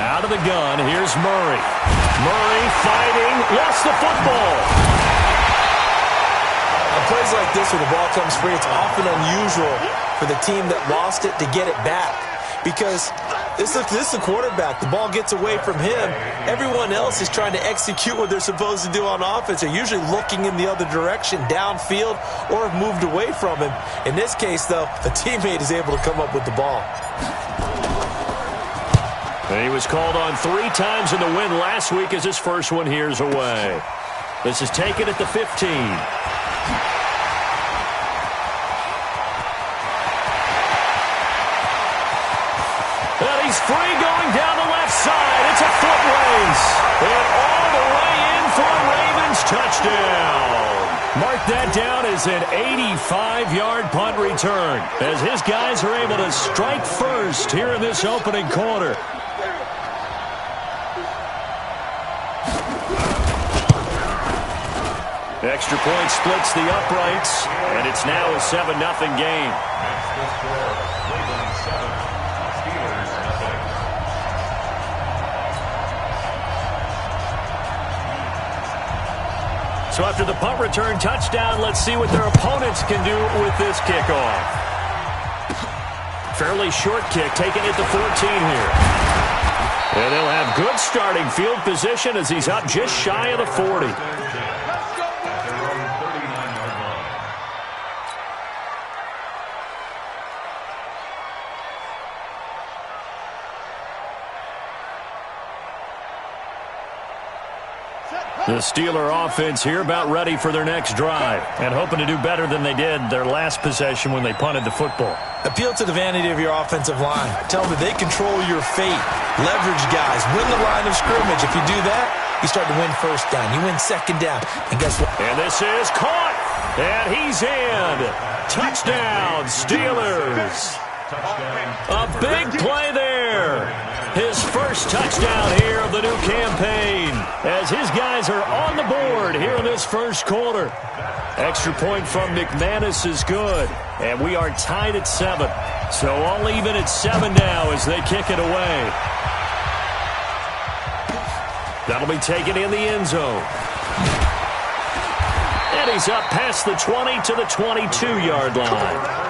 Out of the gun, here's Murray. Murray fighting, lost the football. On plays like this where the ball comes free, it's often unusual for the team that lost it to get it back. Because this is the quarterback. The ball gets away from him. Everyone else is trying to execute what they're supposed to do on offense. They're usually looking in the other direction, downfield, or have moved away from him. In this case, though, a teammate is able to come up with the ball. He was called on 3 times in the win last week as his first one here's away. This is taken at the 15. And he's free going down the left side. It's a foot race. And all the way in for a Ravens touchdown. Mark that down as an 85-yard punt return as his guys are able to strike first here in this opening quarter. Extra point splits the uprights, and it's now a 7-0 game. So after the punt return touchdown, let's see what their opponents can do with this kickoff. Fairly short kick taken at the 14 here. And they'll have good starting field position as he's up just shy of the 40. The Steeler offense here about ready for their next drive and hoping to do better than they did their last possession when they punted the football. Appeal to the vanity of your offensive line. Tell them that they control your fate. Leverage guys. Win the line of scrimmage. If you do that, you start to win first down. You win second down. And guess what? And this is caught. And he's in. Touchdown, Steelers. A big play there. His first touchdown here of the new campaign as his guys are on the board here in this first quarter. Extra point from McManus is good, and we are tied at 7. So all even at 7 now as they kick it away. That'll be taken in the end zone. And he's up past the 20 to the 22-yard line.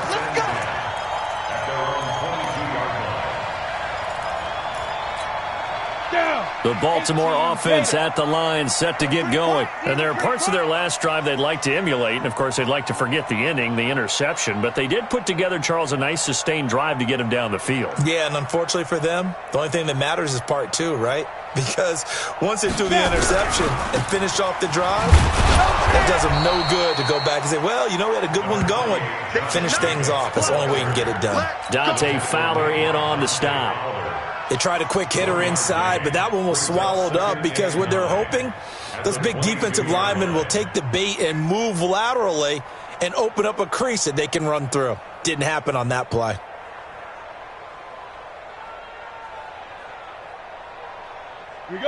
The Baltimore offense at the line set to get going. And there are parts of their last drive they'd like to emulate. And, of course, they'd like to forget the ending, the interception. But they did put together, Charles, a nice sustained drive to get him down the field. Yeah, and unfortunately for them, the only thing that matters is part 2, right? Because once they threw the interception and finished off the drive, that does them no good to go back and say, well, you know, we had a good one going. Finish things off. That's the only way you can get it done. Dante Fowler in on the stop. They tried a quick hitter inside, but that one was swallowed up because what they're hoping, those big defensive linemen will take the bait and move laterally and open up a crease that they can run through. Didn't happen on that play.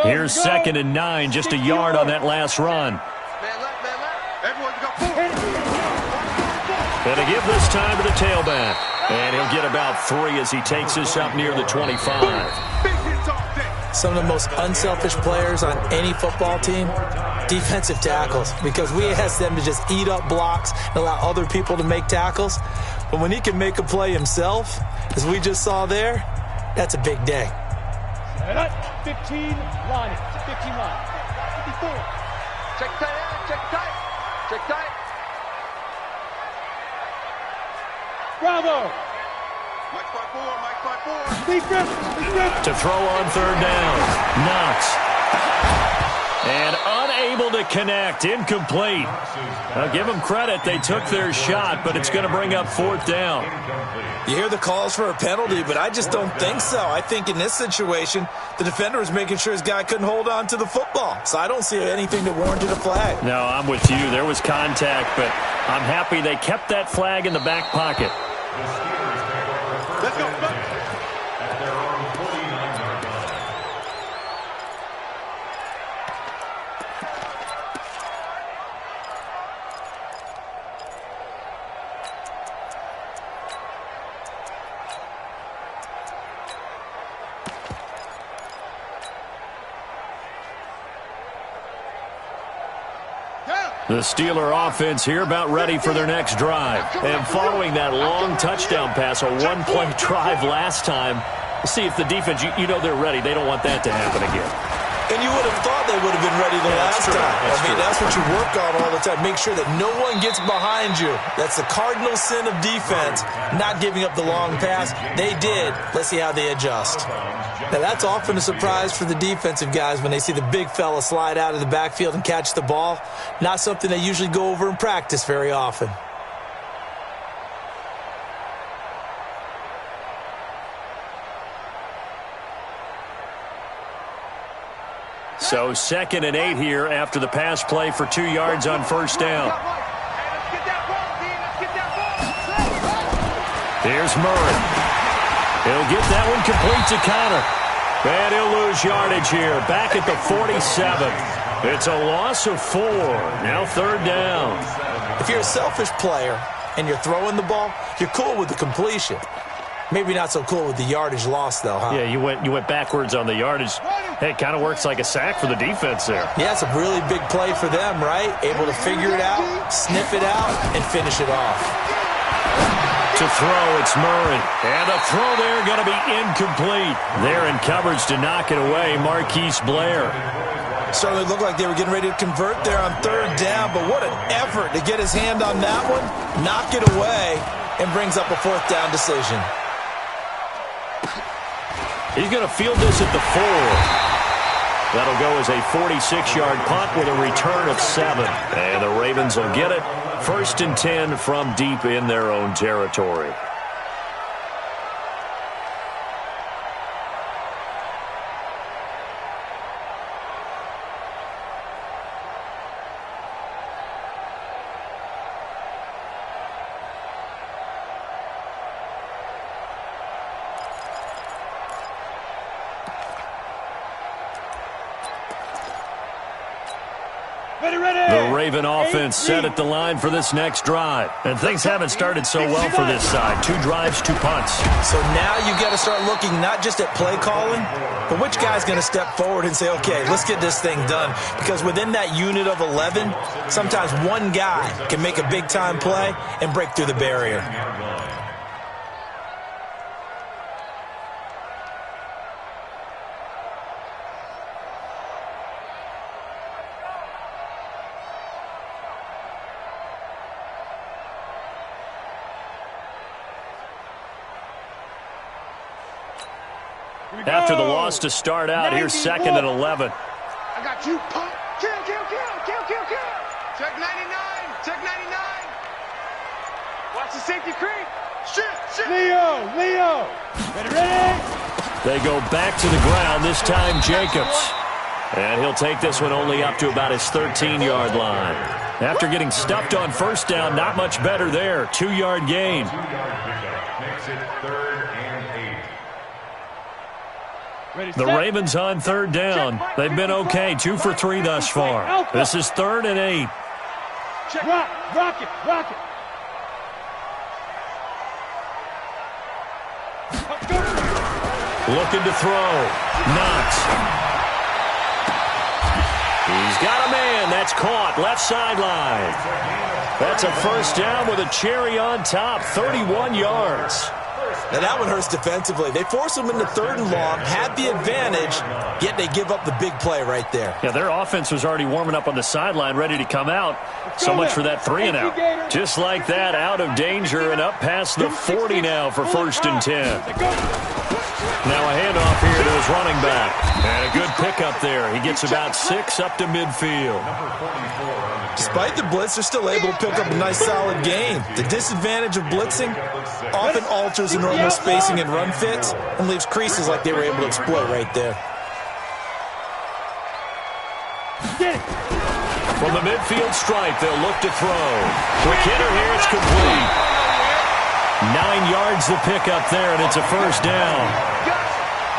Here's 2nd and 9, just a yard on that last run. And to give this time to the tailback. And he'll get about 3 as he takes this up near the 25. Some of the most unselfish players on any football team, defensive tackles, because we ask them to just eat up blocks and allow other people to make tackles. But when he can make a play himself, as we just saw there, that's a big day. 15 line, 15 line, 54. Check tight, check tight, check tight. Bravo. Mike 5-4, Mike 5-4. To throw on 3rd down. Knox. And unable to connect. Incomplete. Now give them credit. They took their shot, but it's going to bring up 4th down. You hear the calls for a penalty, but I just don't think so. I think in this situation, the defender was making sure his guy couldn't hold on to the football. So I don't see anything that warranted a flag. No, I'm with you. There was contact, but I'm happy they kept that flag in the back pocket. Let's go. The Steeler offense here about ready for their next drive. And following that long touchdown pass, a one-play drive last time, see if the defense, you know they're ready. They don't want that to happen again. And you would have thought they would have been ready the last time. That's what you work on all the time. Make sure that no one gets behind you. That's the cardinal sin of defense, not giving up the long pass. They did. Let's see how they adjust. Now, that's often a surprise for the defensive guys when they see the big fella slide out of the backfield and catch the ball. Not something they usually go over in practice very often. So 2nd and 8 here after the pass play for 2 yards on first down. Here's Murray. He'll get that one complete to Connor. And he'll lose yardage here. Back at the 47. It's a loss of 4. Now 3rd down. If you're a selfish player and you're throwing the ball, you're cool with the completion. Maybe not so cool with the yardage loss, though, huh? Yeah, you went backwards on the yardage. Hey, it kind of works like a sack for the defense there. Yeah, it's a really big play for them, right? Able to figure it out, sniff it out, and finish it off. To throw, it's Murray. And a throw there going to be incomplete. There in coverage to knock it away, Marquise Blair. Certainly looked like they were getting ready to convert there on 3rd down, but what an effort to get his hand on that one, knock it away, and brings up a 4th down decision. He's going to field this at the 4. That'll go as a 46-yard punt with a return of 7. And the Ravens will get it. 1st and 10 from deep in their own territory. The Raven offense set at the line for this next drive. And things haven't started so well for this side. 2 drives, 2 punts. So now you've got to start looking not just at play calling, but which guy's going to step forward and say, okay, let's get this thing done. Because within that unit of 11, sometimes one guy can make a big-time play and break through the barrier. After the loss to start out, here's 2nd and 11. I got you. Pump. Kill. Check 99. Check 99. Watch the safety creep. Shit. Leo. Ready. They go back to the ground, this time Jacobs. And he'll take this one only up to about his 13-yard line. After getting stuffed on first down, not much better there. 2-yard gain. The Ravens on 3rd down. They've been okay, 2 for 3 thus far. This is 3rd and 8. Rock it. Looking to throw. Knox. He's got a man. That's caught. Left sideline. That's a first down with a cherry on top. 31 yards. Now that one hurts defensively. They force them into 3rd and long, had the advantage, yet they give up the big play right there. Yeah, their offense was already warming up on the sideline, ready to come out. So much for that 3 and out. Just like that, out of danger and up past the 40 now for 1st and 10. Now a handoff here to his running back. And a good pickup there. He gets about 6 up to midfield. Despite the blitz, they're still able to pick up a nice solid gain. The disadvantage of blitzing often alters the normal spacing and run fits and leaves creases like they were able to exploit right there. From the midfield stripe, they'll look to throw. Quick hitter here, it's complete. 9 yards the pickup there, and it's a first down.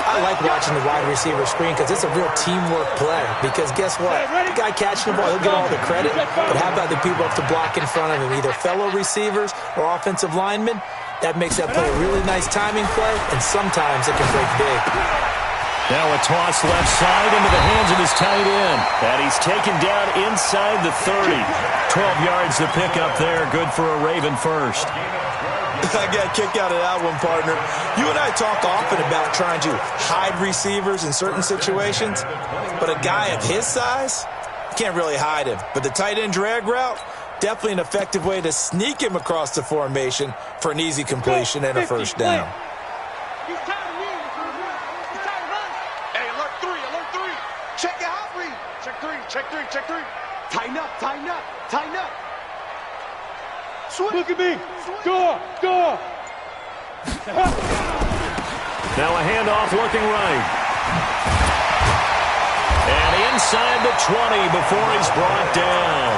I like watching the wide receiver screen because it's a real teamwork play. Because guess what? The guy catching the ball, he'll get all the credit. But how about the people up to block in front of him, either fellow receivers or offensive linemen? That makes that play a really nice timing play, and sometimes it can break big. Now a toss left side into the hands of his tight end. And he's taken down inside the 30. 12 yards to pick up there. Good for a Raven first. I got a kick out of that one, partner. You and I talk often about trying to hide receivers in certain situations, but a guy of his size, can't really hide him. But the tight end drag route, definitely an effective way to sneak him across the formation for an easy completion and a first down. He's tired of me. He's tired of us. Hey, alert three. Check your hot read. Check three. Tighten up. Look at me. Go. Now a handoff looking right. And inside the 20 before he's brought down.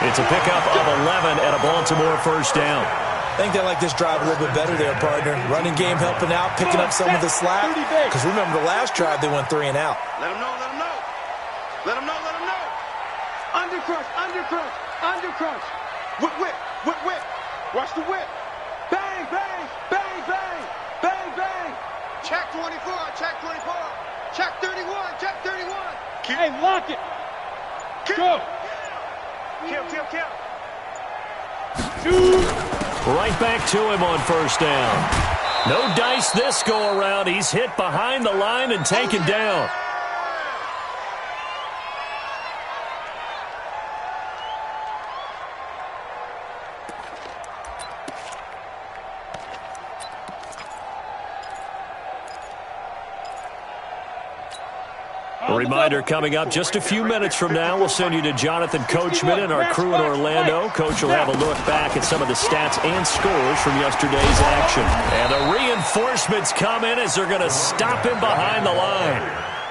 It's a pickup of 11 and a Baltimore first down. I think they like this drive a little bit better there, partner. Running game helping out, picking up some of the slack. Because remember the last drive, they went 3 and out. Let him know. Undercrush. Whip. Watch the whip. Bang. Check 24. Check 31. Hey, lock it. Go. Kill. Right back to him on first down. No dice this go around. He's hit behind the line and taken down. A reminder coming up just a few minutes from now, we'll send you to Jonathan Coachman and our crew in Orlando. Coach will have a look back at some of the stats and scores from yesterday's action. And the reinforcements come in as they're going to stop him behind the line.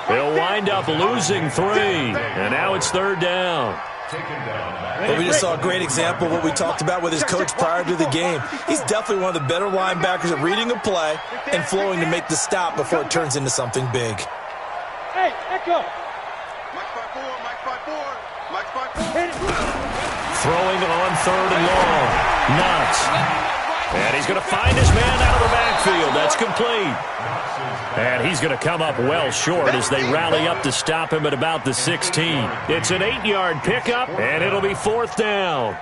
He'll wind up losing 3, and now it's third down. But we just saw a great example of what we talked about with his coach prior to the game. He's definitely one of the better linebackers at reading a play and flowing to make the stop before it turns into something big. Hey, echo. Mike 5-4. Throwing on third and long. Nuts. And he's going to find his man out of the backfield. That's complete. And he's going to come up well short as they rally up to stop him at about the 16. It's an 8-yard pickup, and it'll be fourth down.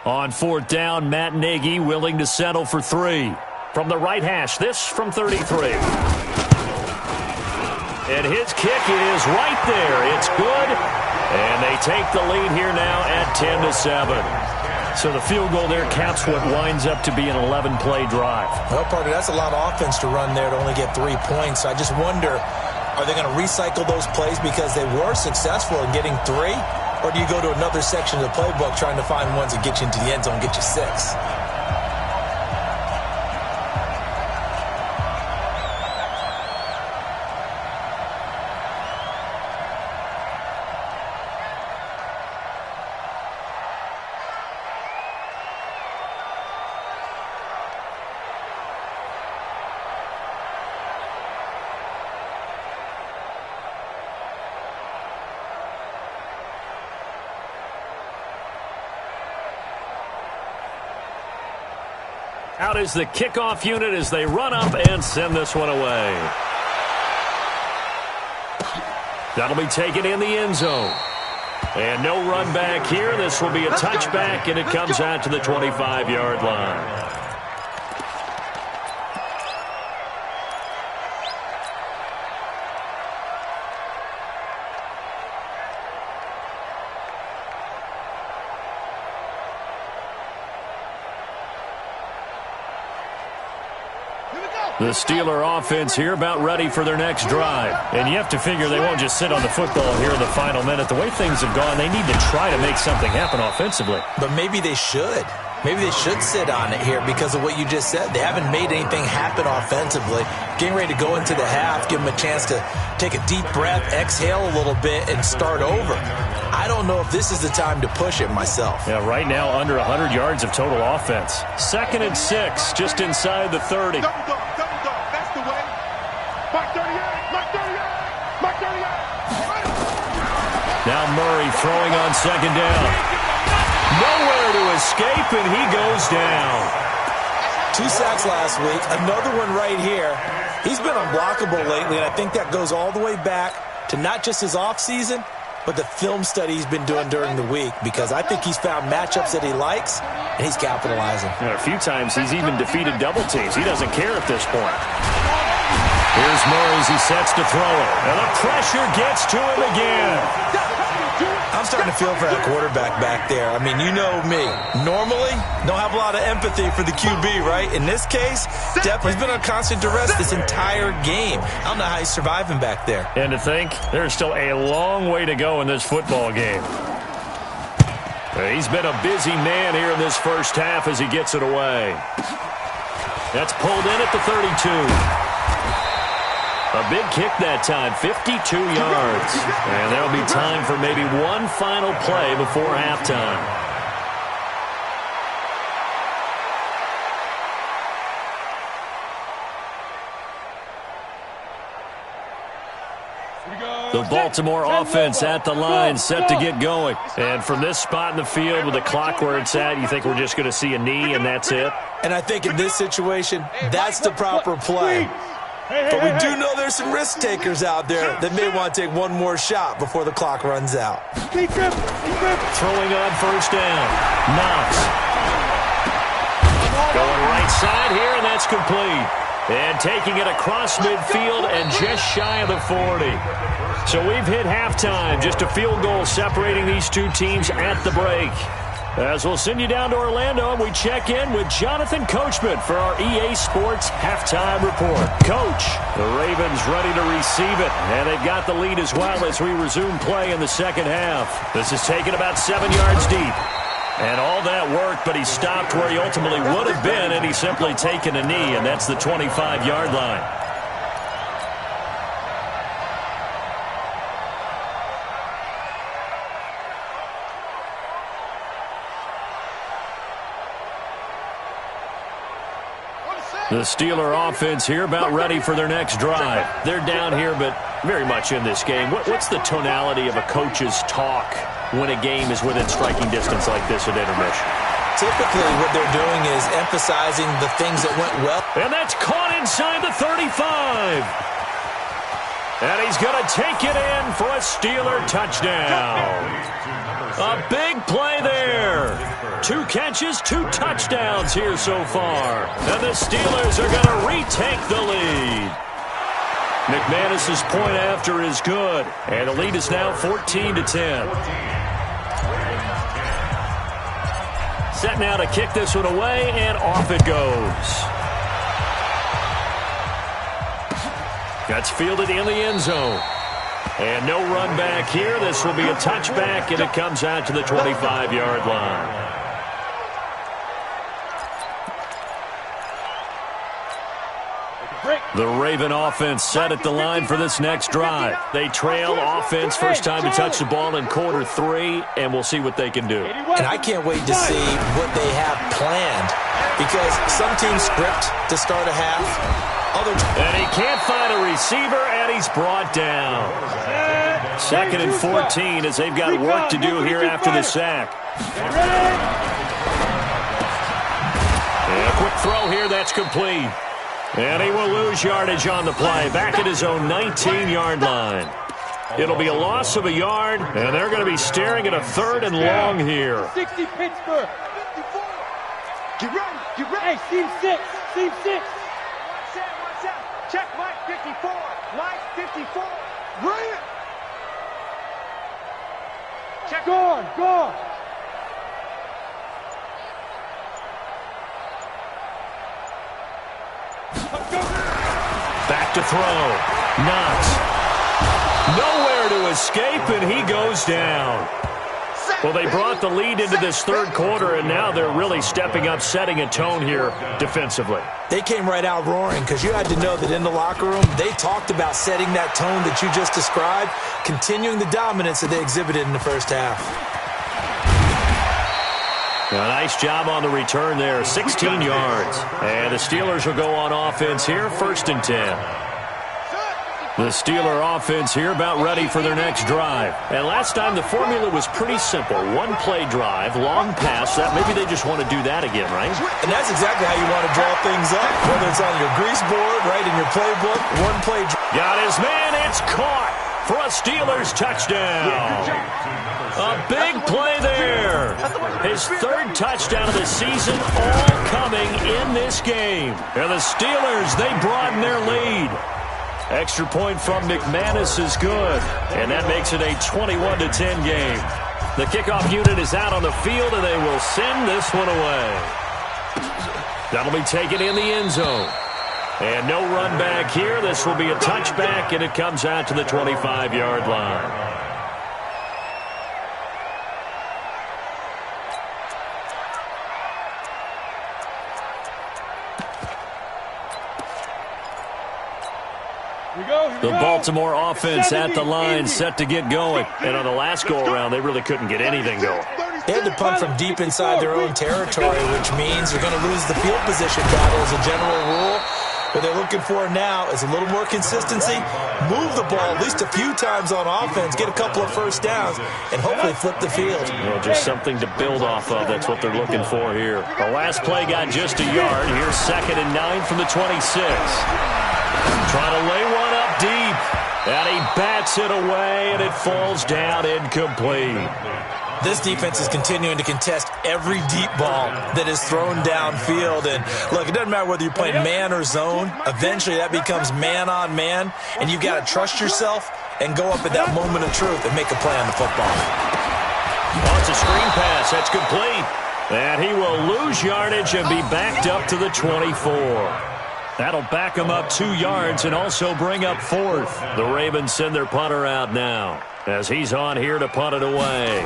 On fourth down, Matt Nagy willing to settle for 3. From the right hash, this from 33. And his kick is right there. It's good. And they take the lead here now at 10-7. So the field goal there caps what winds up to be an 11-play drive. Well, partner, that's a lot of offense to run there to only get 3 points. I just wonder, are they going to recycle those plays because they were successful in getting 3? Or do you go to another section of the playbook trying to find ones that get you into the end zone and get you 6? Out is the kickoff unit as they run up and send this one away. That'll be taken in the end zone. And no run back here. This will be a touchback, and it comes out to the 25-yard line. The Steeler offense here about ready for their next drive. And you have to figure they won't just sit on the football here in the final minute. The way things have gone, they need to try to make something happen offensively. But maybe they should. Maybe they should sit on it here because of what you just said. They haven't made anything happen offensively. Getting ready to go into the half, give them a chance to take a deep breath, exhale a little bit, and start over. I don't know if this is the time to push it myself. Yeah, right now under 100 yards of total offense. 2nd and 6, just inside the 30. Double dog. That's the way. Mike 38. Now Murray throwing on 2nd down. Nowhere to escape, and he goes down. 2 sacks last week, another one right here. He's been unblockable lately, and I think that goes all the way back to not just his offseason, but the film study he's been doing during the week, because I think he's found matchups that he likes, and he's capitalizing. And a few times he's even defeated double teams. He doesn't care at this point. Here's Murray as he sets to throw it. And the pressure gets to him again. I'm starting to feel for that quarterback back there. I mean, you know me. Normally, don't have a lot of empathy for the QB, right? In this case, definitely he's been on constant duress this entire game. I don't know how he's surviving back there. And to think, there's still a long way to go in this football game. He's been a busy man here in this first half as he gets it away. That's pulled in at the 32. A big kick that time, 52 yards. And there'll be time for maybe one final play before halftime. The Baltimore offense at the line, set to get going. And from this spot in the field with the clock where it's at, you think we're just going to see a knee and that's it? And I think in this situation, that's the proper play. But we do know there's some risk takers out there that may want to take one more shot before the clock runs out. Throwing on first down. Knox. Going right side here, and that's complete. And taking it across midfield and just shy of the 40. So we've hit halftime. Just a field goal separating these two teams at the break. As we'll send you down to Orlando, and we check in with Jonathan Coachman for our EA Sports Halftime Report. Coach, the Ravens ready to receive it, and they've got the lead as well as we resume play in the second half. This is taken about 7 yards deep. And all that work, but he stopped where he ultimately would have been, and he's simply taken a knee, and that's the 25-yard line. The Steeler offense here about ready for their next drive. They're down here, but very much in this game. What's the tonality of a coach's talk when a game is within striking distance like this at intermission? Typically, what they're doing is emphasizing the things that went well. And that's caught inside the 35. And he's going to take it in for a Steeler touchdown. A big play there. 2 catches, 2 touchdowns here so far. And the Steelers are going to retake the lead. McManus's point after is good. And the lead is now 14-10. Set now to kick this one away, and off it goes. That's fielded in the end zone. And no run back here. This will be a touchback, and it comes out to the 25-yard line. The Raven offense set at the line for this next drive. They trail offense, first time to touch the ball in quarter 3, and we'll see what they can do. And I can't wait to see what they have planned, because some teams script to start a half. And he can't find a receiver, and he's brought down. 2nd and 14 as they've got work to do here after the sack. And a quick throw here, that's complete. And he will lose yardage on the play, back at his own 19-yard line. It'll be a loss of a yard, and they're going to be staring at a 3rd and long here. 60 Pittsburgh. 54. Get ready. Get ready. Hey, seam 6. Seam 6. Watch out. Check Mike 54. Mike 54. Bring it. Check. Go. Back to throw. Knox. Nowhere to escape, and he goes down. Well, they brought the lead into this 3rd quarter, and now they're really stepping up, setting a tone here defensively. They came right out roaring, because you had to know that in the locker room, they talked about setting that tone that you just described, continuing the dominance that they exhibited in the first half. A nice job on the return there, 16 yards. And the Steelers will go on offense here, 1st and 10. The Steeler offense here about ready for their next drive. And last time the formula was pretty simple. One play drive, long pass. That maybe they just want to do that again, right? And that's exactly how you want to draw things up. Whether it's on your grease board, right, in your playbook, one play drive. Got his man. It's caught for a Steelers touchdown. A big play there. His third touchdown of the season, all coming in this game. And the Steelers, they broaden their lead. Extra point from McManus is good, and that makes it a 21-10 game. The kickoff unit is out on the field, and they will send this one away. That'll be taken in the end zone. And no run back here. This will be a touchback, and it comes out to the 25-yard line. The Baltimore offense at the line, set to get going. And on the last go-around, they really couldn't get anything going. They had to punt from deep inside their own territory, which means you're going to lose the field position battle as a general rule. What they're looking for now is a little more consistency, move the ball at least a few times on offense, get a couple of first downs, and hopefully flip the field. Well, just something to build off of. That's what they're looking for here. The last play got just a yard. Here's 2nd and 9 from the 26. Trying to lay one up deep. And he bats it away, and it falls down incomplete. This defense is continuing to contest every deep ball that is thrown downfield. And, look, it doesn't matter whether you're playing man or zone. Eventually, that becomes man-on-man, and you've got to trust yourself and go up at that moment of truth and make a play on the football. Oh, it's a screen pass. That's complete. And he will lose yardage and be backed up to the 24. That'll back him up 2 yards and also bring up 4th. The Ravens send their punter out now as he's on here to punt it away.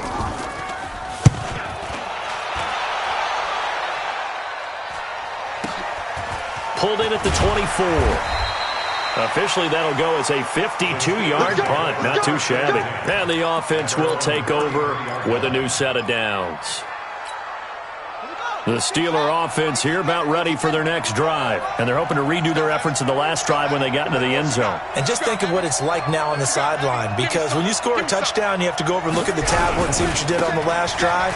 Pulled in at the 24. Officially, that'll go as a 52-yard punt. Not too shabby. And the offense will take over with a new set of downs. The Steeler offense here about ready for their next drive. And they're hoping to redo their efforts in the last drive when they got into the end zone. And just think of what it's like now on the sideline. Because when you score a touchdown, you have to go over and look at the tablet and see what you did on the last drive.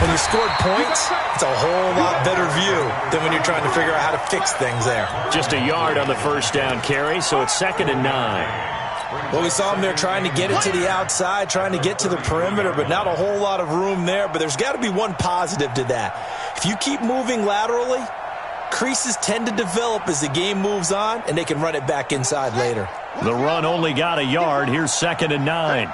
When you scored points, it's a whole lot better view than when you're trying to figure out how to fix things there. Just a yard on the first down carry, so it's 2nd and 9. Well, we saw them there trying to get it to the outside, trying to get to the perimeter, but not a whole lot of room there. But there's got to be one positive to that. If you keep moving laterally, creases tend to develop as the game moves on, and they can run it back inside later. The run only got a yard. Here's 2nd and 9. And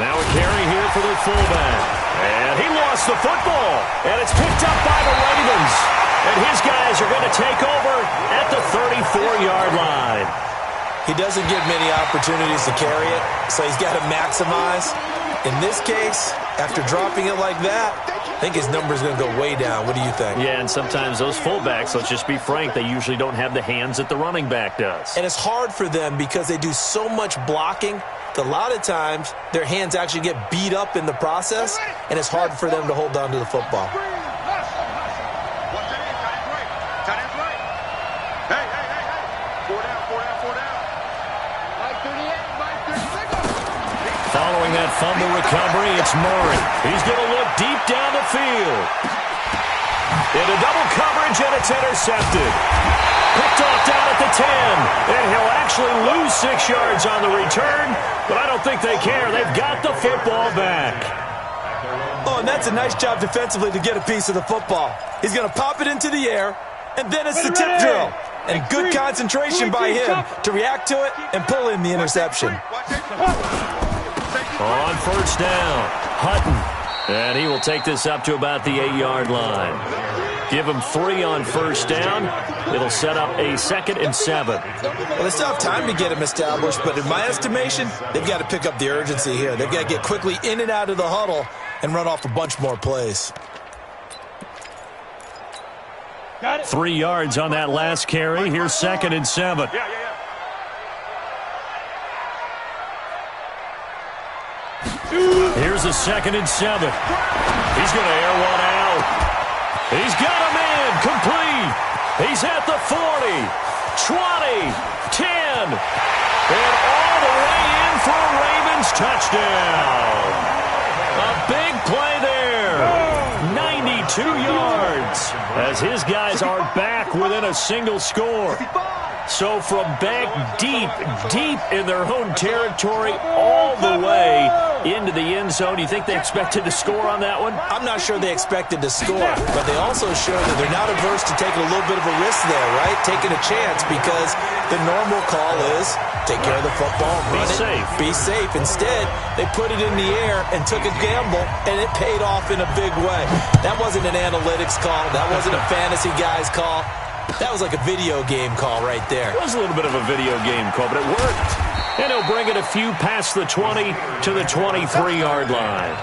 now a carry here for the fullback. And he lost the football. And it's picked up by the Ravens. And his guys are going to take over at the 34-yard line. He doesn't get many opportunities to carry it, so he's got to maximize. In this case, after dropping it like that, I think his number's going to go way down. What do you think? Yeah, and sometimes those fullbacks, let's just be frank, they usually don't have the hands that the running back does. And it's hard for them because they do so much blocking that a lot of times their hands actually get beat up in the process, and it's hard for them to hold on to the football. Following that fumble recovery, it's Murray. He's going to look deep down the field. Into double coverage, and it's intercepted. Picked off down at the 10. And he'll actually lose 6 yards on the return, but I don't think they care. They've got the football back. Oh, and that's a nice job defensively to get a piece of the football. He's going to pop it into the air, and then it's the tip drill. And good concentration by him to react to it and pull in the interception. On first down, Hutton. And he will take this up to about the 8-yard line. Give him 3 on first down. It'll set up a 2nd and 7. Well, they still have time to get him established, but in my estimation, they've got to pick up the urgency here. They've got to get quickly in and out of the huddle and run off a bunch more plays. 3 yards on that last carry. Here's 2nd and 7. Here's a 2nd and 7. He's going to air one out. He's got him in. Complete. He's at the 40. 20, 10, and all the way in for a Ravens touchdown. A big play there. 92 yards as his guys are back within a single score. So from back deep, deep in their own territory all the way into the end zone, you think they expected to score on that one? I'm not sure they expected to score, but they also show that they're not averse to taking a little bit of a risk there, right? Taking a chance, because the normal call is take care of the football, run it, safe. Be safe. Instead, they put it in the air and took a gamble, and it paid off in a big way. That wasn't an analytics call. That wasn't a fantasy guy's call. That was like a video game call right there. It was a little bit of a video game call, but it worked. And he'll bring it a few past the 20 to the 23-yard line.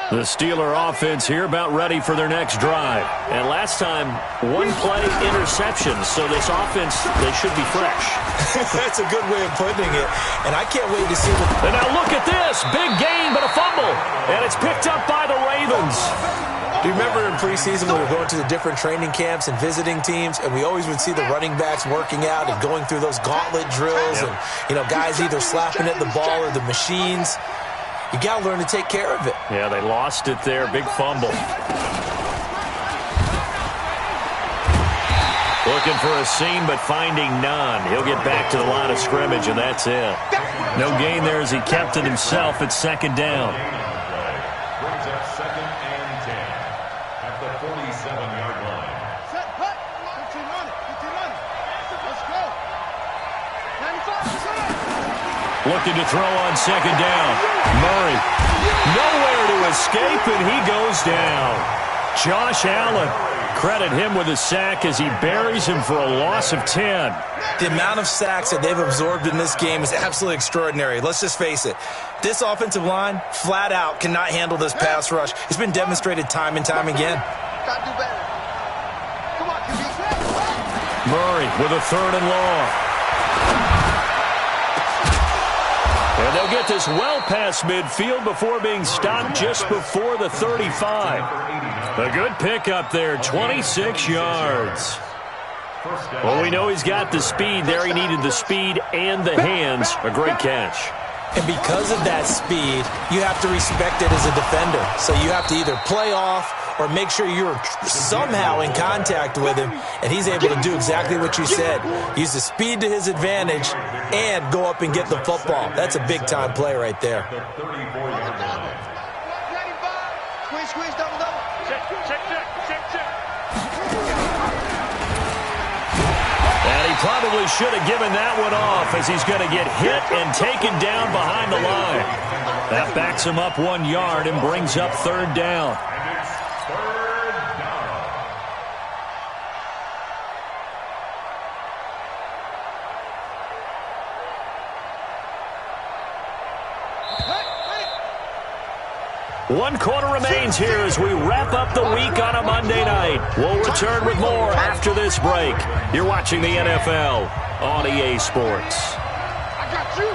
The Steeler offense here about ready for their next drive. And last time, one play interception. So this offense, they should be fresh. That's a good way of putting it. And I can't wait to see what... And now look at this. Big gain, but a fumble. And it's picked up by the Ravens. Do you remember in preseason when we were going to the different training camps and visiting teams, and we always would see the running backs working out and going through those gauntlet drills, and, you know, guys either slapping at the ball or the machines. You got to learn to take care of it. Yeah, they lost it there. Big fumble. Looking for a seam, but finding none. He'll get back to the line of scrimmage, and that's it. No gain there as he kept it himself at second down. Brings up 2nd and 10 at the 47-yard line. Set, put. Get your money. Get your money. Let's go. 95%. Looking to throw on second down. Murray, nowhere to escape, and he goes down. Josh Allen, credit him with a sack as he buries him for a loss of 10. The amount of sacks that they've absorbed in this game is absolutely extraordinary. Let's just face it. This offensive line, flat out, cannot handle this pass rush. It's been demonstrated time and time again. Gotta do better. Come on, QB. Murray with a 3rd and long. And they'll get this well past midfield before being stopped just before the 35. A good pickup there, 26 yards. Well, we know he's got the speed there. He needed the speed and the hands. A great catch. And because of that speed, you have to respect it as a defender. So you have to either play off or make sure you're somehow in contact with him, and he's able to do exactly what you said. Use the speed to his advantage and go up and get the football. That's a big-time play right there. Squeeze, squeeze, double, double. Check, check, check, check, check. And he probably should have given that one off as he's going to get hit and taken down behind the line. That backs him up 1 yard and brings up 3rd down. One quarter remains here as we wrap up the week on a Monday night. We'll return with more after this break. You're watching the NFL on EA Sports. I got you.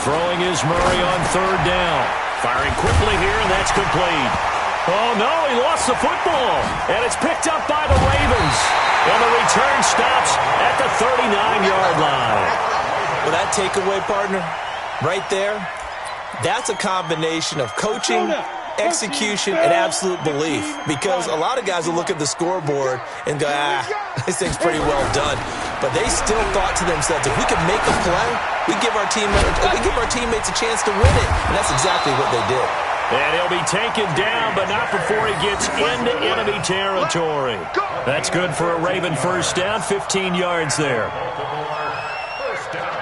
Throwing is Murray on 3rd down. Firing quickly here, and that's complete. Oh, no, he lost the football. And it's picked up by the Ravens. And the return stops at the 39-yard line. Well, that takeaway, partner, right there, that's a combination of coaching, execution, and absolute belief. Because a lot of guys will look at the scoreboard and go, this thing's pretty well done. But they still thought to themselves, if we can make a play, we give our teammates a chance to win it. And that's exactly what they did. And he'll be taken down, but not before he gets into enemy territory. That's good for a Raven first down, 15 yards there. First down.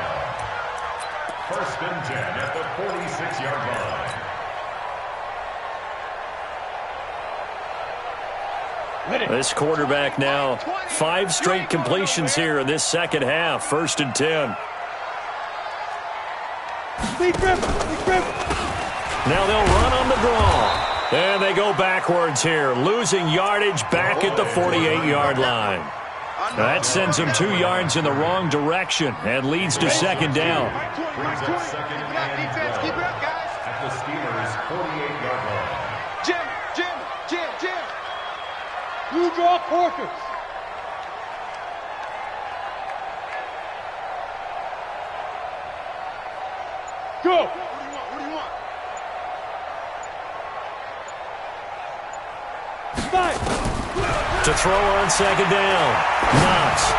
1st and 10 at the 46-yard line. This quarterback now 5 straight completions here in this second half. 1st and 10. Big grip, big grip. Now they'll run on the draw. And they go backwards here, losing yardage back at the 48-yard line. That sends them 2 yards in the wrong direction and leads to second down. Brings up second and 12 at the Steelers' 48-yard line. Jim. You draw quarters. Go. What do you want? To throw on second down. Knox.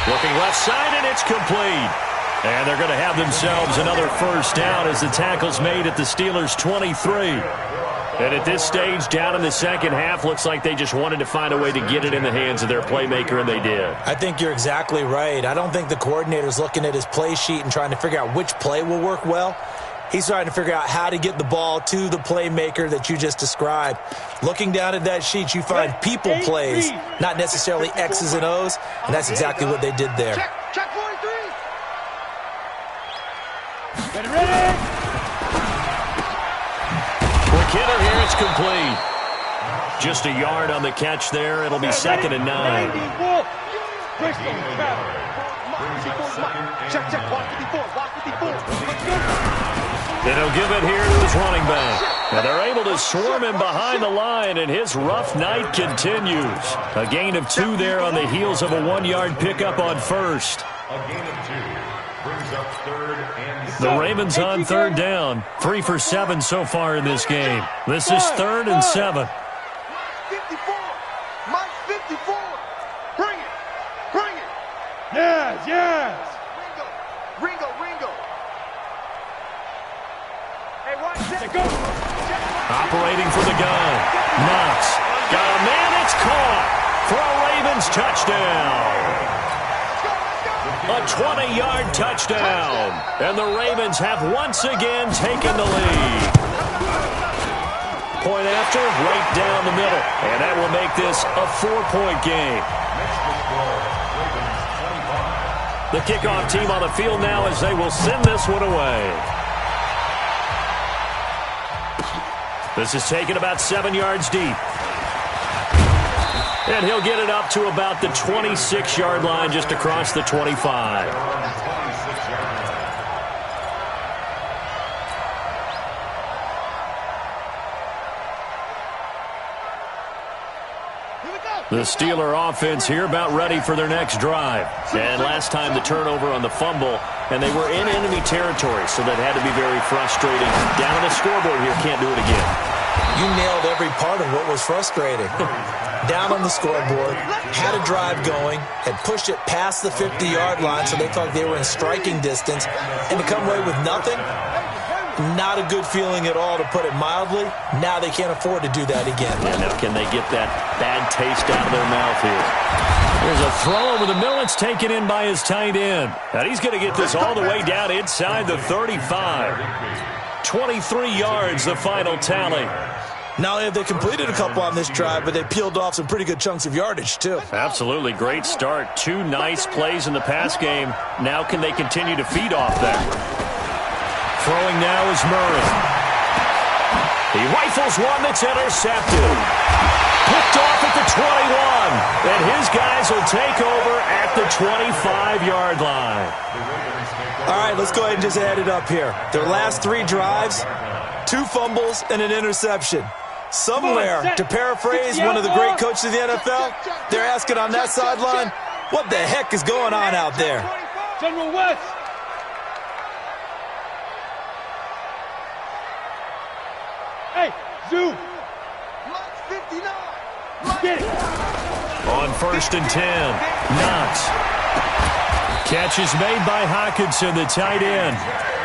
Looking left side, and it's complete. And they're going to have themselves another first down as the tackle's made at the Steelers' 23. And at this stage, down in the second half, looks like they just wanted to find a way to get it in the hands of their playmaker, and they did. I think you're exactly right. I don't think the coordinator's looking at his play sheet and trying to figure out which play will work well. He's trying to figure out how to get the ball to the playmaker that you just described. Looking down at that sheet, you find people plays, not necessarily X's and O's, and that's exactly what they did there. Check 43. Ready. McKinnon here, it's complete. Just a yard on the catch there. It'll be second and 9. Check, 154. And he'll give it here to his running back. And they're able to swarm him behind the line, and his rough night continues. A gain of 2 there on the heels of a 1-yard pickup on first. A gain of 2 brings up third and 7. The Ravens on third down. 3 for 7 so far in this game. This is 3rd and 7. 54. Mike 54. Bring it. Yes. Ringo. Hey, watch that. Go. Operating for the gun. Knox. Got a man, it's caught for a Ravens touchdown. A 20-yard touchdown. And the Ravens have once again taken the lead. Point after, right down the middle. And that will make this a 4-point game. The kickoff team on the field now as they will send this one away. This is taken about 7 yards deep. And he'll get it up to about the 26-yard line just across the 25. The Steeler offense here about ready for their next drive. And last time the turnover on the fumble, and they were in enemy territory, so that had to be very frustrating. Down on the scoreboard here, can't do it again. You nailed every part of what was frustrating. Down on the scoreboard, had a drive going, had pushed it past the 50-yard line so they thought they were in striking distance, and to come away with nothing, not a good feeling at all, to put it mildly. Now they can't afford to do that again. Yeah, now can they get that bad taste out of their mouth here? There's a throw over the middle. It's taken in by his tight end. And he's going to get this all the way down inside the 35. 23 yards, the final tally. Not only have they completed a couple on this drive, but they peeled off some pretty good chunks of yardage, too. Absolutely. Great start. 2 nice plays in the pass game. Now can they continue to feed off that? Throwing now is Murray. He rifles one that's intercepted. Picked off at the 21. And his guys will take over at the 25-yard line. All right, let's go ahead and just add it up here. Their last 3 drives, 2 fumbles and an interception. Somewhere, to paraphrase one of the great coaches of the NFL, they're asking on that sideline, what the heck is going on out there? General West. Hey, Zoo. 59. Get it. On 1st and 10, Knox. Catch is made by Hockenson, the tight end.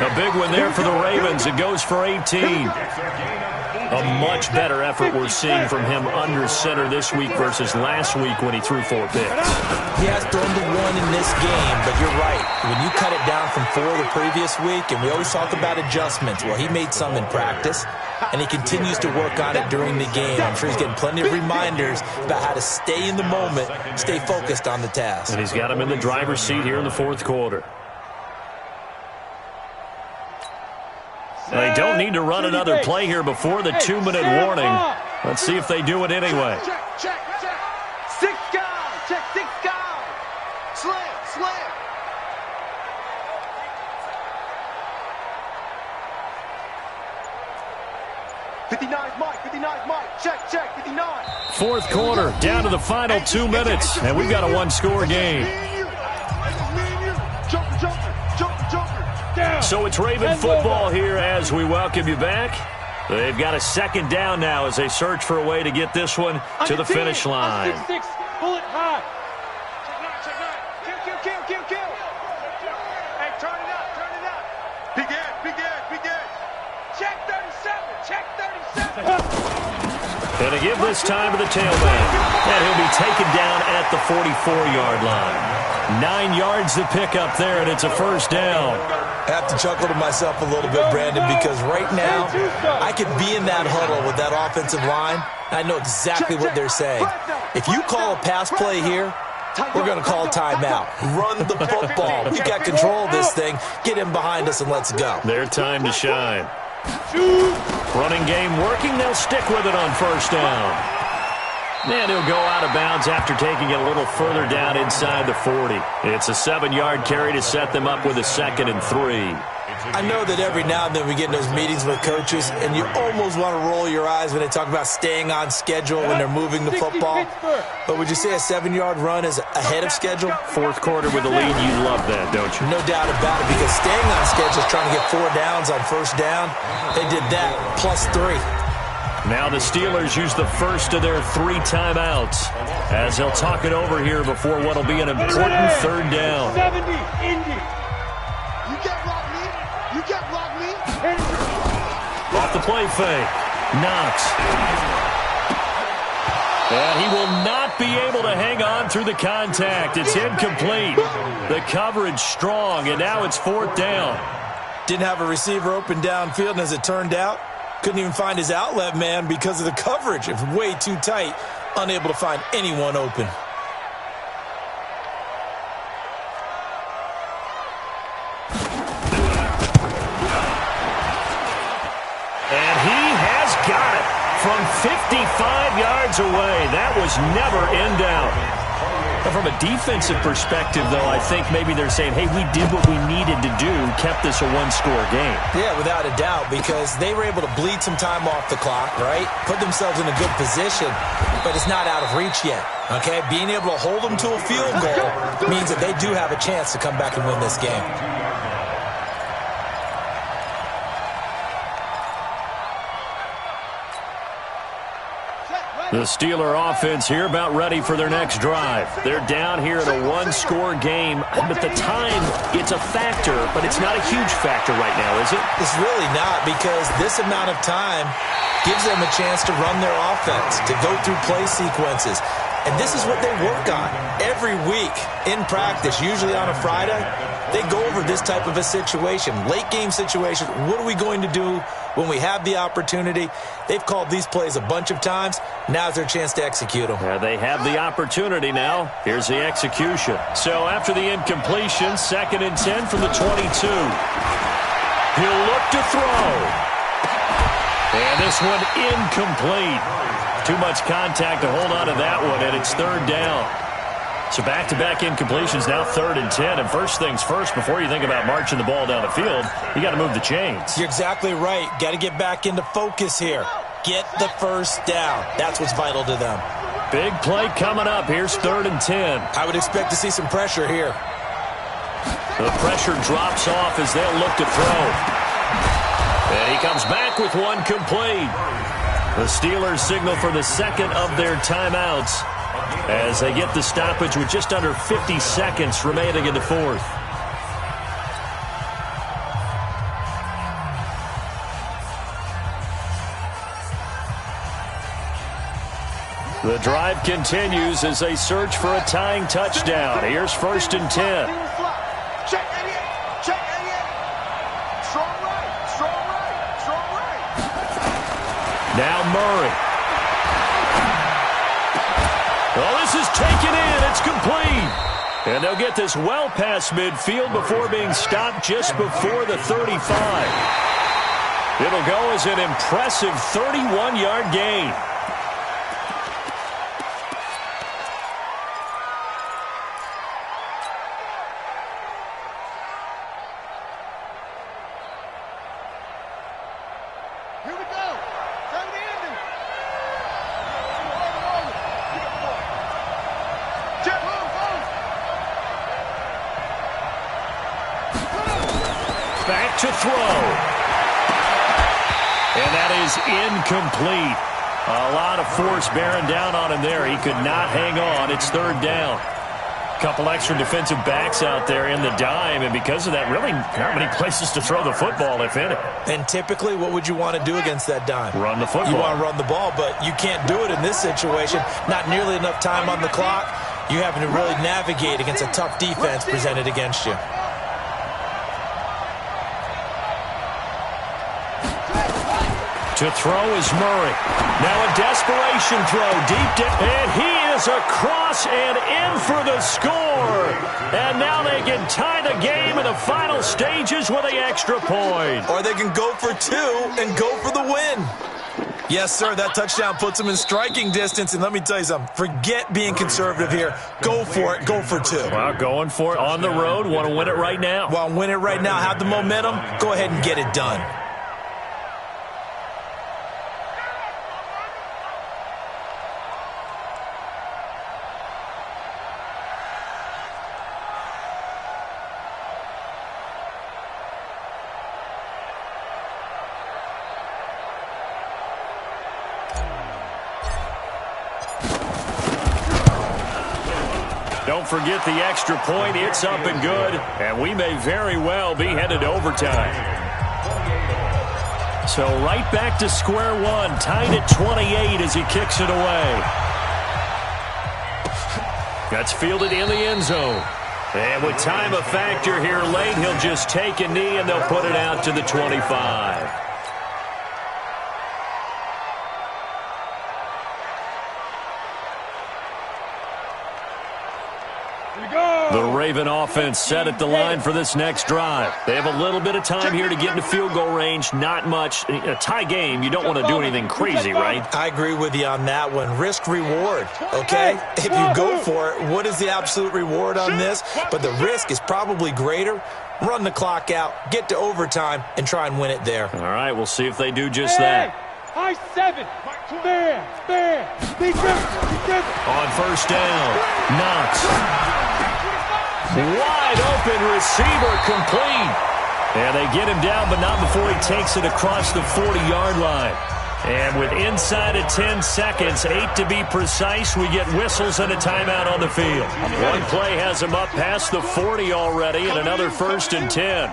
A big one there for the Ravens. It goes for 18. A much better effort we're seeing from him under center this week versus last week when he threw 4 picks. He has thrown to 1 in this game, but you're right. When you cut it down from 4 the previous week, and we always talk about adjustments, well, he made some in practice, and he continues to work on it during the game. I'm sure he's getting plenty of reminders about how to stay in the moment, stay focused on the task. And he's got him in the driver's seat here in the 4th quarter. They don't need to run another play here before the 2-minute warning. Let's see if they do it anyway. Check. 6 guys. Check 6 guys. Slam. 59's Mike. Check. 59. Fourth quarter, down to the final 2 minutes, and we've got a one-score game. Down. So it's Raven football here as we welcome you back. They've got a second down now as they search for a way to get this one to the finish line. 6, pull it high. Kill. Hey, turn it up. Big Ed. Check 37. And to give this time to the tailback. And he'll be taken down at the 44-yard line. 9 yards to pick up there, and it's a first down. I have to chuckle to myself a little bit, Brandon, because right now I could be in that huddle with that offensive line. I know exactly what they're saying. If you call a pass play here, we're going to call timeout. Run the football. We got control of this thing. Get him behind us and let's go. Their time to shine. Running game working. They'll stick with it on first down. And he'll go out of bounds after taking it a little further down inside the 40. It's a 7-yard carry to set them up with a 2nd and 3. I know that every now and then we get in those meetings with coaches, and you almost want to roll your eyes when they talk about staying on schedule when they're moving the football. But would you say a 7-yard run is ahead of schedule? Fourth quarter with the lead, you love that, don't you? No doubt about it, because staying on schedule is trying to get 4 downs on first down. They did that, plus 3. Now the Steelers use the first of their 3 timeouts as they'll talk it over here before what will be an important third down. 70, Indy. You get rock me. Off the play fake. Knox. And he will not be able to hang on through the contact. It's incomplete. The coverage strong, and now it's 4th down. Didn't have a receiver open downfield, and as it turned out, couldn't even find his outlet man because of the coverage. It was way too tight, unable to find anyone open. And he has got it from 55 yards away. That was never in doubt. From a defensive perspective, though, I think maybe they're saying, hey, we did what we needed to do, kept this a one-score game. Yeah, without a doubt, because they were able to bleed some time off the clock, right? Put themselves in a good position, but it's not out of reach yet, okay? Being able to hold them to a field goal means that they do have a chance to come back and win this game. The Steeler offense here about ready for their next drive. They're down here in a one-score game, but the time, it's a factor, but it's not a huge factor right now, is it? It's really not, because this amount of time gives them a chance to run their offense, to go through play sequences. And this is what they work on every week in practice, usually on a Friday. They go over this type of a situation, late game situation. What are we going to do when we have the opportunity? They've called these plays a bunch of times. Now's their chance to execute them. Yeah, they have the opportunity now. Here's the execution. So after the incompletion, 2nd and 10 from the 22. He'll look to throw. And this one incomplete. Too much contact to hold on to that one, and it's 3rd down. So back-to-back incompletions, now 3rd and 10. And first things first, before you think about marching the ball down the field, you got to move the chains. You're exactly right. Got to get back into focus here. Get the first down. That's what's vital to them. Big play coming up. Here's 3rd and 10. I would expect to see some pressure here. The pressure drops off as they'll look to throw. And he comes back with one complete. The Steelers signal for the 2nd of their timeouts as they get the stoppage with just under 50 seconds remaining in the 4th. The drive continues as they search for a tying touchdown. Here's 1st and 10. Check Elliott. Strong right. Now Murray. Well, this is taken in. It's complete. And they'll get this well past midfield before being stopped just before the 35. It'll go as an impressive 31-yard gain. Back to throw. And that is incomplete. A lot of force bearing down on him there. He could not hang on. It's third down. A couple extra defensive backs out there in the dime, and because of that, really not many places to throw the football, if any. And typically, what would you want to do against that dime? Run the football. You want to run the ball, but you can't do it in this situation. Not nearly enough time on the clock. You having to really navigate against a tough defense presented against you. To throw is Murray. Now a desperation throw deep down. And he is across and in for the score. And now they can tie the game in the final stages with an extra point. Or they can go for two and go for the win. Yes, sir, that touchdown puts them in striking distance. And let me tell you something. Forget being conservative here. Go for it. Go for two. Well, going for it on the road. Want to win it right now. Well, win it right now. Have the momentum. Go ahead and get it done. Don't forget the extra point. It's up and good. And we may very well be headed to overtime. So right back to square one. Tied at 28 as he kicks it away. That's fielded in the end zone. And with time a factor here late, he'll just take a knee and they'll put it out to the 25. The Raven offense set at the line for this next drive. They have a little bit of time here to get into field goal range. Not much. A tie game, you don't want to do anything crazy, right? I agree with you on that one. Risk reward, okay? If you go for it, what is the absolute reward on this? But the risk is probably greater. Run the clock out, get to overtime, and try and win it there. All right, we'll see if they do just that. High seven. Spare. On first down, Knox. Wide open receiver complete. And they get him down, but not before he takes it across the 40-yard line. And with inside of 10 seconds, 8 to be precise, we get whistles and a timeout on the field. One play has him up past the 40 already, and another 1st and 10.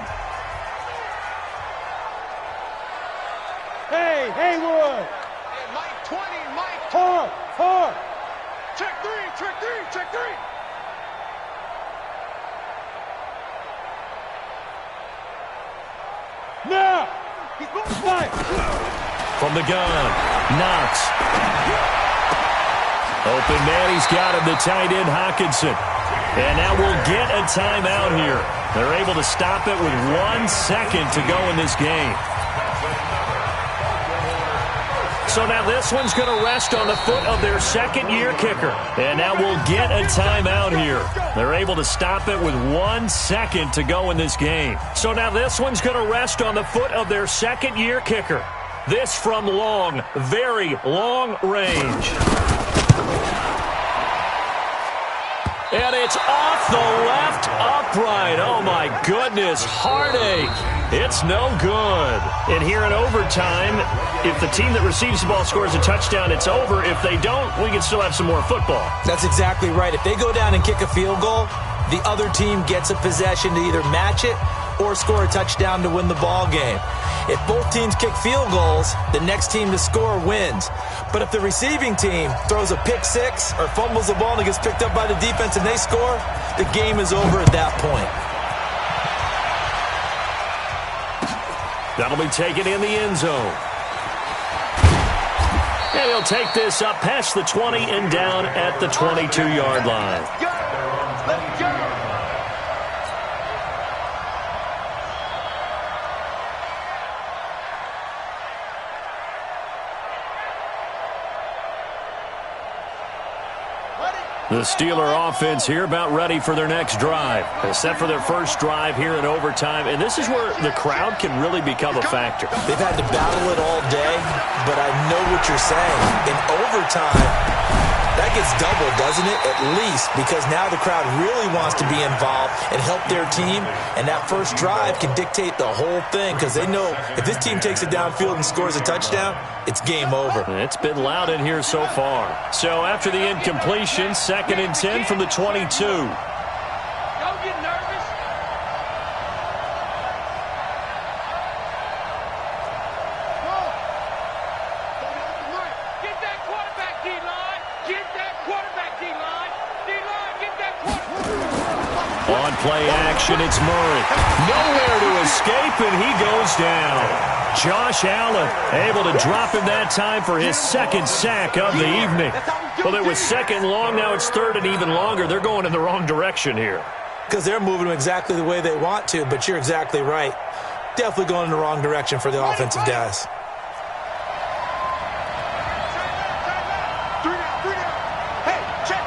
Hey, Haywood. Hey, Mike 20, Mike. Hard. Check three. Now. He's going to fight. From the gun, Knox. Open man, he's got him, the tight end, Hawkinson. And now we'll get a timeout here. They're able to stop it with 1 second to go in this game. So now this one's going to rest on the foot of their second-year kicker. And now we'll get a timeout here. They're able to stop it with 1 second to go in this game. So now this one's going to rest on the foot of their second-year kicker. This from long, very long range. And it's off the left upright. Oh, my goodness. Heartache. It's no good. And here in overtime, if the team that receives the ball scores a touchdown, it's over. If they don't, we can still have some more football. That's exactly right. If they go down and kick a field goal, the other team gets a possession to either match it or score a touchdown to win the ball game. If both teams kick field goals, the next team to score wins. But if the receiving team throws a pick six or fumbles the ball and it gets picked up by the defense and they score, the game is over at that point. That'll be taken in the end zone. And he'll take this up past the 20 and down at the 22-yard line. Let's go. The Steeler offense here about ready for their next drive. They're set for their first drive here in overtime, and this is where the crowd can really become a factor. They've had to battle it all day, but I know what you're saying. In overtime, that gets doubled, doesn't it? At least, because now the crowd really wants to be involved and help their team, and that first drive can dictate the whole thing because they know if this team takes it downfield and scores a touchdown, it's game over. It's been loud in here so far. So after the incompletion, 2nd and 10 from the 22. Don't get nervous. Get that quarterback, D-line. Get that quarterback, D-line. D-line, get that quarterback. On play action, it's Murray. Nowhere to escape, and he goes down. Josh Allen able to drop him that time for his 2nd sack of the evening. Well, it was 2nd long, now it's 3rd and even longer. They're going in the wrong direction here. Because they're moving them exactly the way they want to, but you're exactly right. Definitely going in the wrong direction for the offensive guys. Hey, check.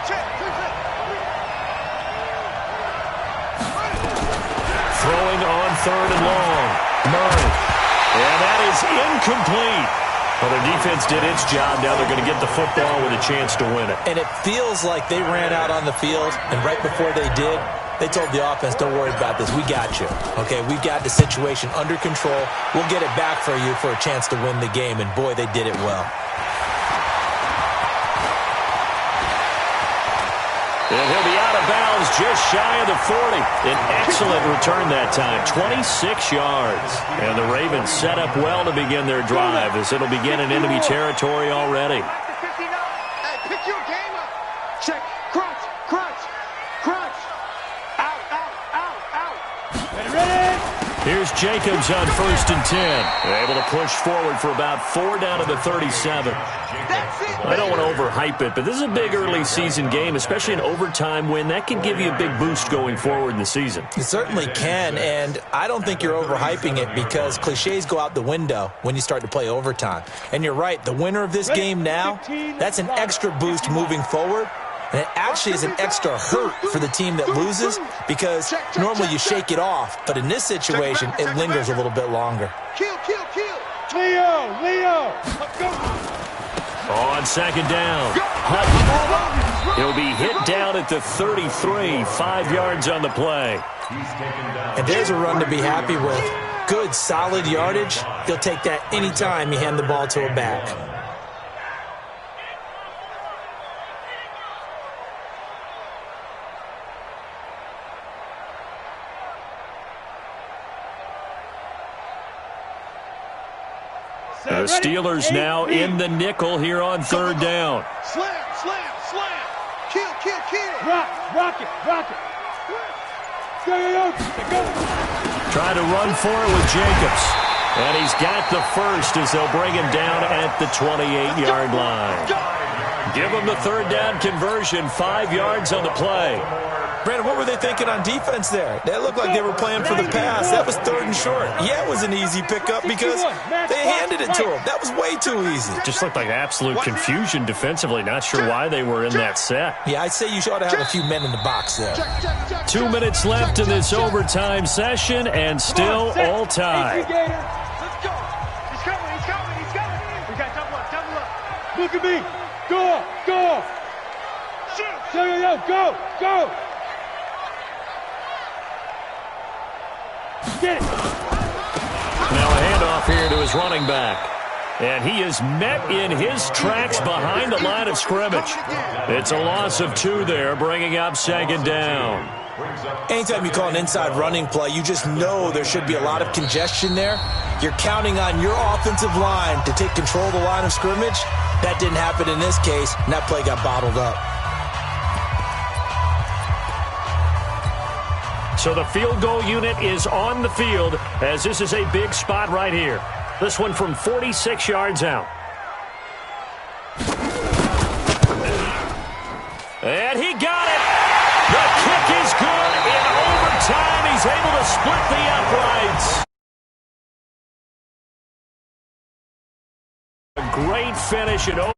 Throwing on 3rd and long. Murray. And that is incomplete. Well, their defense did its job. Now they're going to get the football with a chance to win it. And it feels like they ran out on the field, and right before they did, they told the offense, don't worry about this. We got you. Okay, we've got the situation under control. We'll get it back for you for a chance to win the game. And, boy, they did it well. And he'll be out of bounds just shy of the 40. An excellent return that time, 26 yards. And the Ravens set up well to begin their drive as it'll begin in enemy territory already. Hey, pick your game up. Check. Crunch. Out. Ready? Here's Jacobs on 1st and 10. Able to push forward for about 4 down to the 37. That's it. I don't want to overhype it, but this is a big early season game, especially an overtime win. That can give you a big boost going forward in the season. It certainly can, and I don't think you're overhyping it because cliches go out the window when you start to play overtime. And you're right, the winner of this game now, that's an extra boost moving forward. And it actually is an extra hurt for the team that loses because normally you shake it off. But in this situation, it lingers a little bit longer. Kill. Leo. Let's go. On 2nd down, Hutton. He'll be hit down at the 33, 5 yards on the play. And there's a run to be happy with. Good, solid yardage. He'll take that anytime you hand the ball to a back. The Steelers now in the nickel here on 3rd down. Slam. Kill. Rock it. Go. Trying to run for it with Jacobs. And he's got the first as they'll bring him down at the 28-yard line. Give him the 3rd down conversion, 5 yards on the play. Brandon, what were they thinking on defense there? That looked like they were playing for the pass. That was 3rd and short. Yeah, it was an easy pickup because they handed it to him. That was way too easy. Just looked like absolute confusion defensively. Not sure why they were in that set. Yeah, I'd say you ought to have a few men in the box there. 2 minutes left in this overtime session, and still all tied. Let's go. He's coming. We got double up. Look at me. Go. Shoot. Go. Get it. Now a handoff here to his running back. And he is met in his tracks behind the line of scrimmage. It's a loss of 2 there, bringing up 2nd down. Anytime you call an inside running play, you just know there should be a lot of congestion there. You're counting on your offensive line to take control of the line of scrimmage. That didn't happen in this case, and that play got bottled up. So the field goal unit is on the field as this is a big spot right here. This one from 46 yards out. And he got it. The kick is good in overtime. He's able to split the uprights. A great finish in overtime.